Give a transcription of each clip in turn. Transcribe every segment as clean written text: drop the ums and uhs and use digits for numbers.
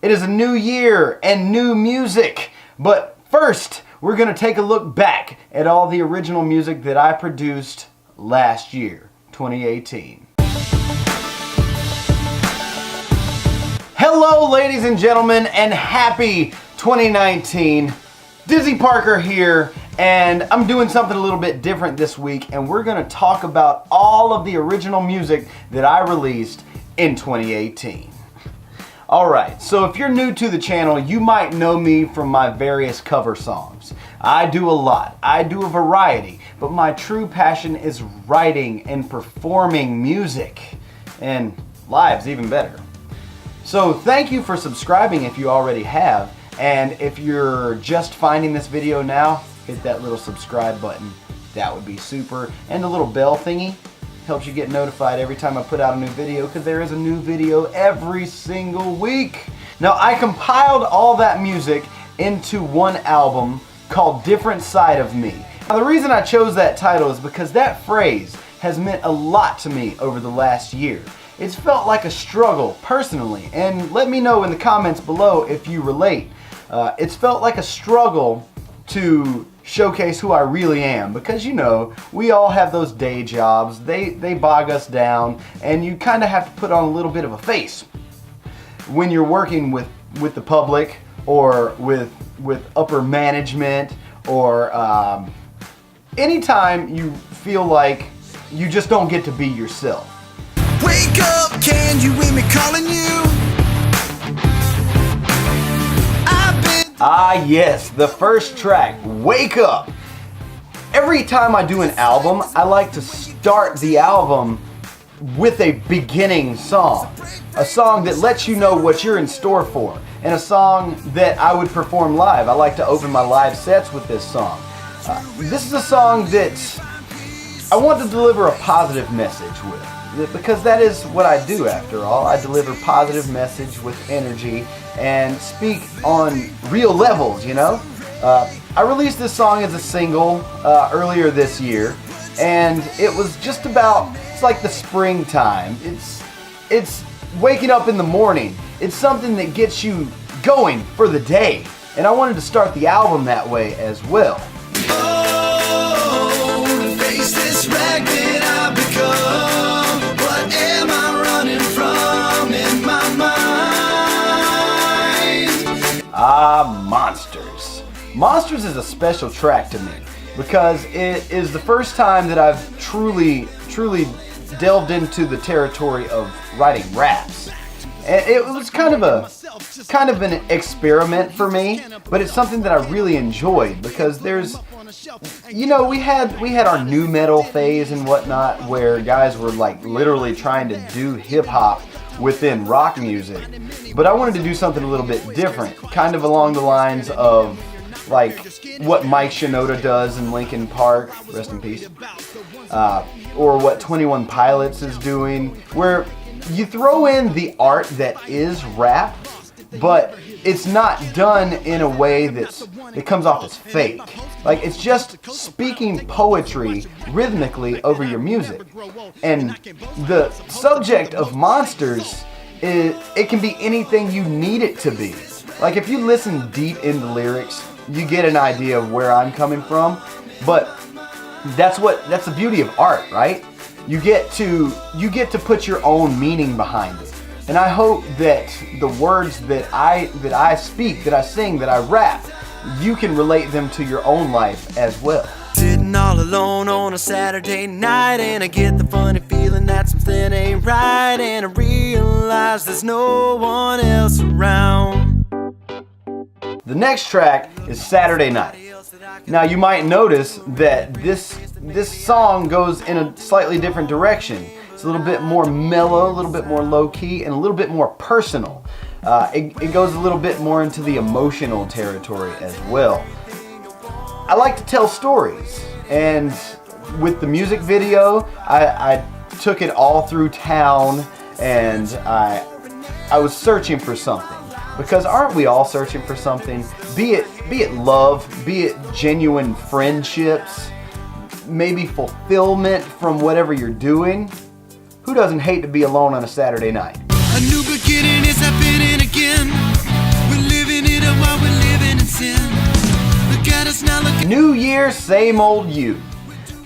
It is a new year and new music, but first we're going to take a look back at all the original music that I produced last year, 2018. Hello ladies and gentlemen, and happy 2019. Dizzy Parker here, and I'm doing something a little bit different this week, and we're going to talk about all of the original music that I released in 2018. Alright, so if you're new to the channel, you might know me from my various cover songs. I do a lot, I do a variety, but my true passion is writing and performing music, and live's even better. So thank you for subscribing if you already have, and if you're just finding this video now, hit that little subscribe button. That would be super, and the little bell thingy helps you get notified every time I put out a new video, because there is a new video every single week. Now, I compiled all that music into one album called Different Side of Me. Now, the reason I chose that title is because that phrase has meant a lot to me over the last year. It's felt like a struggle personally, and let me know in the comments below if you relate. It's felt like a struggle to showcase who I really am, because you know, we all have those day jobs, they bog us down, and you kind of have to put on a little bit of a face when you're working with the public, or with upper management, or anytime you feel like you just don't get to be yourself. Wake up, can you hear me calling you? Ah yes, the first track, Wake Up. Every time I do an album, I like to start the album with a beginning song. A song that lets you know what you're in store for, and a song that I would perform live. I like to open my live sets with this song. This is a song that I want to deliver a positive message with, because that is what I do after all. I deliver positive message with energy and speak on real levels, you know? I released this song as a single earlier this year, and it was just about, it's like the springtime. It's waking up in the morning. It's something that gets you going for the day, and I wanted to start the album that way as well. Oh, to face this wreck that I've become. What am I running from in my mind? Ah, Monsters. Monsters is a special track to me because it is the first time that I've truly delved into the territory of writing raps. And it was kind of an experiment for me, but it's something that I really enjoyed, because there's, you know, we had our new metal phase and whatnot, where guys were like literally trying to do hip hop within rock music, but I wanted to do something a little bit different, kind of along the lines of like what Mike Shinoda does in Linkin Park, rest in peace, or what 21 Pilots is doing, where you throw in the art that is rap, but it's not done in a way that comes off as fake. Like, it's just speaking poetry rhythmically over your music. And the subject of Monsters, it can be anything you need it to be. Like, if you listen deep in the lyrics, you get an idea of where I'm coming from. But that's the beauty of art, right? You get to put your own meaning behind it. And I hope that the words that I speak, that I sing, that I rap, you can relate them to your own life as well. Sitting all alone on a Saturday night, and I get the funny feeling that something ain't right, and I realize there's no one else around. The next track is Saturday Night. Now you might notice that this song goes in a slightly different direction. It's a little bit more mellow, a little bit more low-key, and a little bit more personal. It goes a little bit more into the emotional territory as well. I like to tell stories, and with the music video, I took it all through town, and I was searching for something. Because aren't we all searching for something? Be it love, be it genuine friendships, maybe fulfillment from whatever you're doing. Who doesn't hate to be alone on a Saturday night? A new beginning is happening again. Year, Same Old You.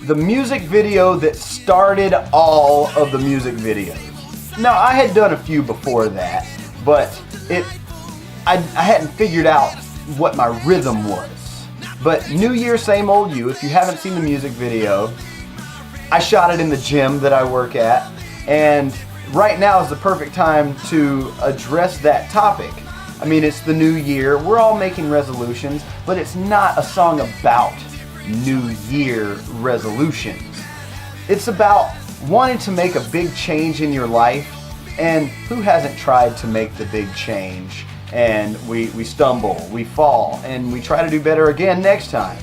The music video that started all of the music videos. Now, I had done a few before that, but I hadn't figured out what my rhythm was. But New Year, Same Old You, if you haven't seen the music video, I shot it in the gym that I work at, and right now is the perfect time to address that topic. I mean, it's the new year, we're all making resolutions, but it's not a song about New Year resolutions. It's about wanting to make a big change in your life, and who hasn't tried to make the big change? And we stumble, we fall, and we try to do better again next time.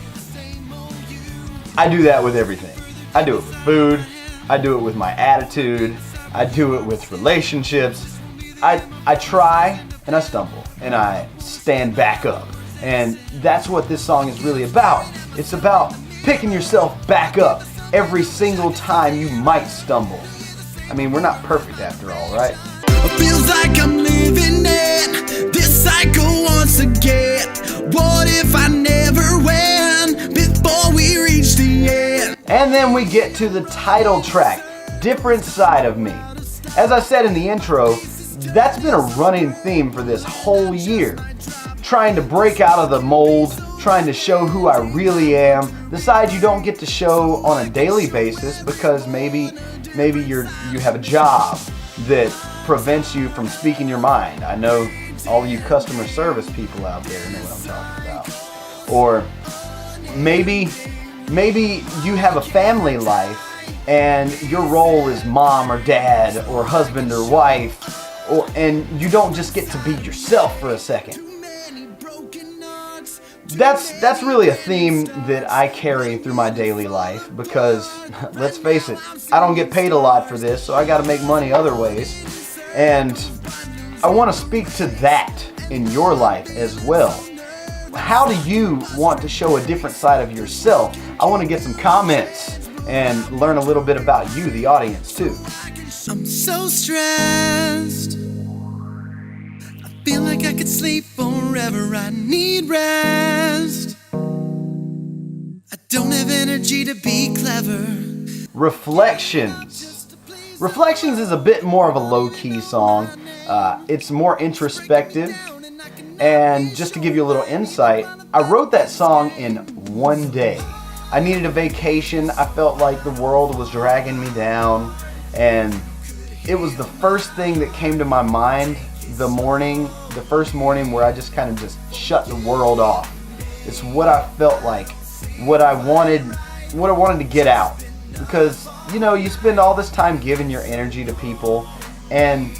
I do that with everything. I do it with food, I do it with my attitude, I do it with relationships. I try and I stumble and I stand back up. And that's what this song is really about. It's about picking yourself back up every single time you might stumble. I mean, we're not perfect after all, right? Feels like I'm living in this cycle once again. What if I never win before we reach the end? And then we get to the title track, Different Side of Me. As I said in the intro, that's been a running theme for this whole year. Trying to break out of the mold, trying to show who I really am, the side you don't get to show on a daily basis because maybe you have a job that prevents you from speaking your mind. I know all you customer service people out there know what I'm talking about. Or maybe you have a family life and your role is mom or dad or husband or wife, and you don't just get to be yourself for a second. That's really a theme that I carry through my daily life because, let's face it, I don't get paid a lot for this, so I got to make money other ways. And I want to speak to that in your life as well. How do you want to show a different side of yourself? I want to get some comments and learn a little bit about you, the audience, too. I'm so stressed. I feel like I could sleep forever. I need rest. I don't have energy to be clever. Reflections. Reflections is a bit more of a low-key song. It's more introspective. And just to give you a little insight, I wrote that song in one day. I needed a vacation. I felt like the world was dragging me down. And it was the first thing that came to my mind the first morning where I just kind of just shut the world off. It's what I felt like, what I wanted to get out. Because, you spend all this time giving your energy to people and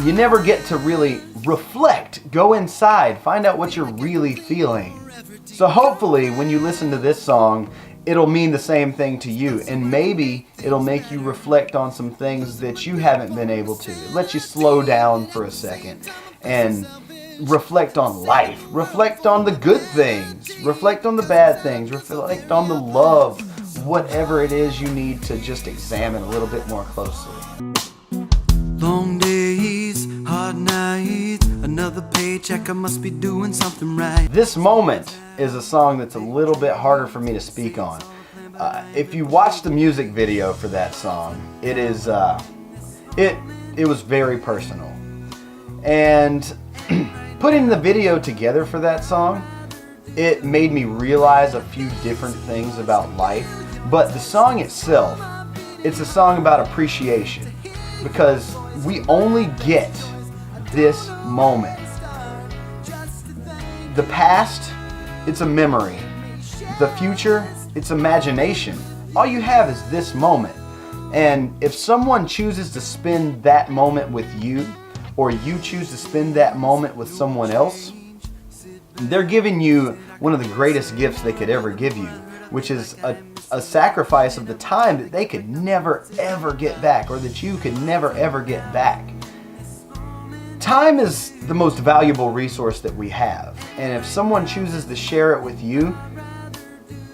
you never get to really reflect, go inside, find out what you're really feeling. So hopefully when you listen to this song, it'll mean the same thing to you, and maybe it'll make you reflect on some things that you haven't been able to. It lets you slow down for a second and reflect on life, reflect on the good things, reflect on the bad things, reflect on the love, whatever it is you need to just examine a little bit more closely. Long days, hard nights, another paycheck, I must be doing something right. This Moment is a song that's a little bit harder for me to speak on. If you watch the music video for that song, it was very personal. And putting the video together for that song, it made me realize a few different things about life. But the song itself, it's a song about appreciation. Because we only get this moment. The past, it's a memory. The future, it's imagination. All you have is this moment. And if someone chooses to spend that moment with you, or you choose to spend that moment with someone else, they're giving you one of the greatest gifts they could ever give you, which is a sacrifice of the time that they could never ever get back, or that you could never ever get back. Time is the most valuable resource that we have, and if someone chooses to share it with you,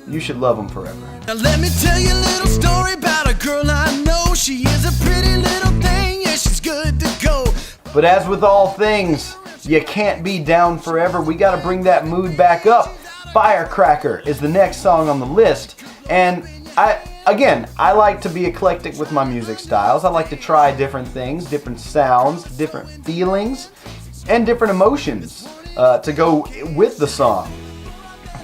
you should love them forever. Now let me tell you a little story about a girl I know. She is a pretty little thing, yeah, she's good to go. But as with all things, you can't be down forever. We got to bring that mood back up. Firecracker is the next song on the list, and I like to be eclectic with my music styles. I like to try different things, different sounds, different feelings, and different emotions to go with the song.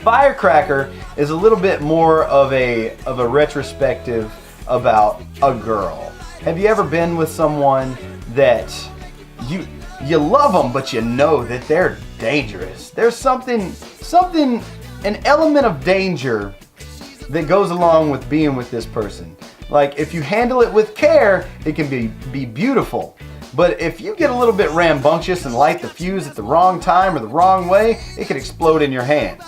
Firecracker is a little bit more of a retrospective about a girl. Have you ever been with someone that you love them, but you know that they're dangerous? There's something, an element of danger that goes along with being with this person. Like, if you handle it with care, it can be beautiful. But if you get a little bit rambunctious and light the fuse at the wrong time or the wrong way, it could explode in your hands.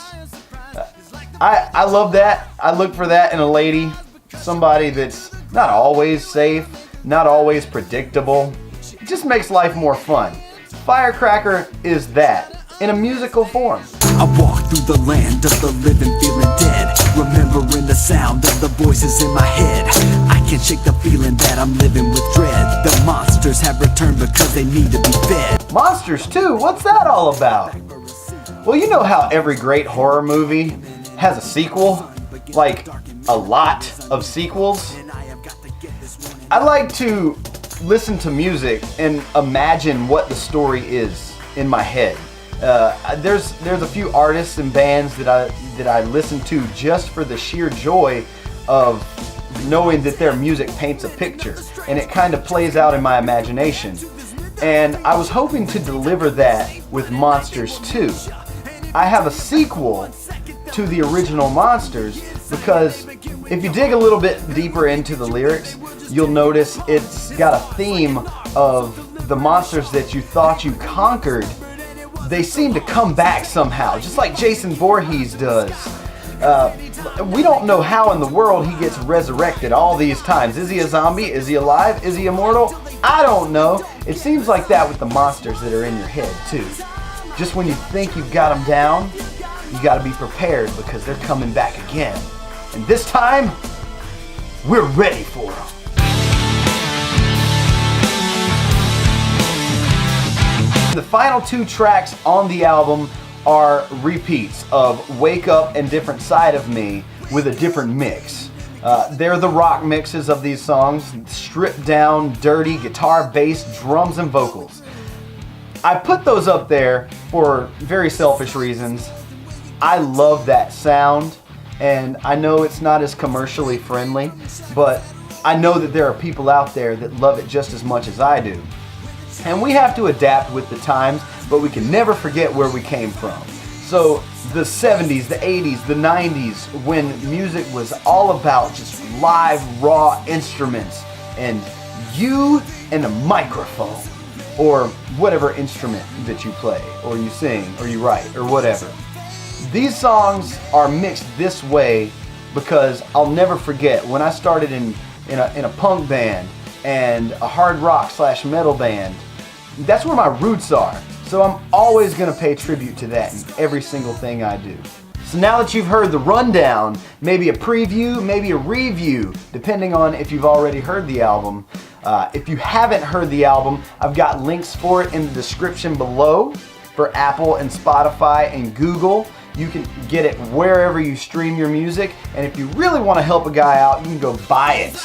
I love that. I look for that in a lady. Somebody that's not always safe, not always predictable. It just makes life more fun. Firecracker is that in a musical form. I walk through the land of the living, feeling dead, remembering the sound of the voices in my head. I can't shake the feeling that I'm living with dread. The monsters have returned because they need to be fed. Monsters too? What's that all about? Well, you know how every great horror movie has a sequel? Like, a lot of sequels? I like to listen to music and imagine what the story is in my head. There's a few artists and bands that I listen to just for the sheer joy of knowing that their music paints a picture, and it kind of plays out in my imagination. And I was hoping to deliver that with Monsters 2. I have a sequel to the original Monsters because if you dig a little bit deeper into the lyrics, you'll notice it's got a theme of the monsters that you thought you conquered. They seem to come back somehow, just like Jason Voorhees does. We don't know how in the world he gets resurrected all these times. Is he a zombie? Is he alive? Is he immortal? I don't know. It seems like that with the monsters that are in your head too. Just when you think you've got them down, you got to be prepared because they're coming back again. And this time, we're ready for them. The final two tracks on the album are repeats of Wake Up and Different Side of Me with a different mix. They're the rock mixes of these songs, stripped down, dirty guitar, bass, drums, and vocals. I put those up there for very selfish reasons. I love that sound, and I know it's not as commercially friendly, but I know that there are people out there that love it just as much as I do. And we have to adapt with the times, but we can never forget where we came from. So the 70s, the 80s, the 90s, when music was all about just live, raw instruments and you and a microphone or whatever instrument that you play or you sing or you write or whatever. These songs are mixed this way because I'll never forget when I started in a punk band and a hard rock / metal band. That's where my roots are. So I'm always going to pay tribute to that in every single thing I do. So now that you've heard the rundown, maybe a preview, maybe a review, depending on if you've already heard the album. If you haven't heard the album, I've got links for it in the description below for Apple and Spotify and Google. You can get it wherever you stream your music. And if you really want to help a guy out, you can go buy it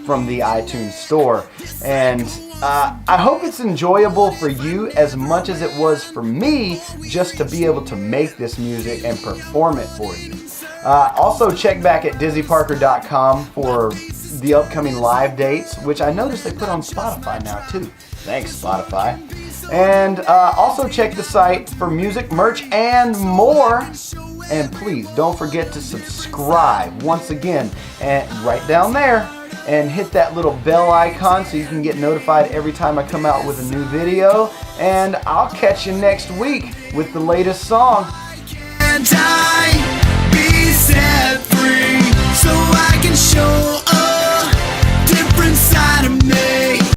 from the iTunes store. And I hope it's enjoyable for you as much as it was for me just to be able to make this music and perform it for you. Also check back at dizzyparker.com for the upcoming live dates, which I noticed they put on Spotify now too. Thanks, Spotify. And also check the site for music, merch, and more. And please don't forget to subscribe once again, and right down there, and hit that little bell icon so you can get notified every time I come out with a new video. And I'll catch you next week with the latest song. And I be set free so I can show a different side of me.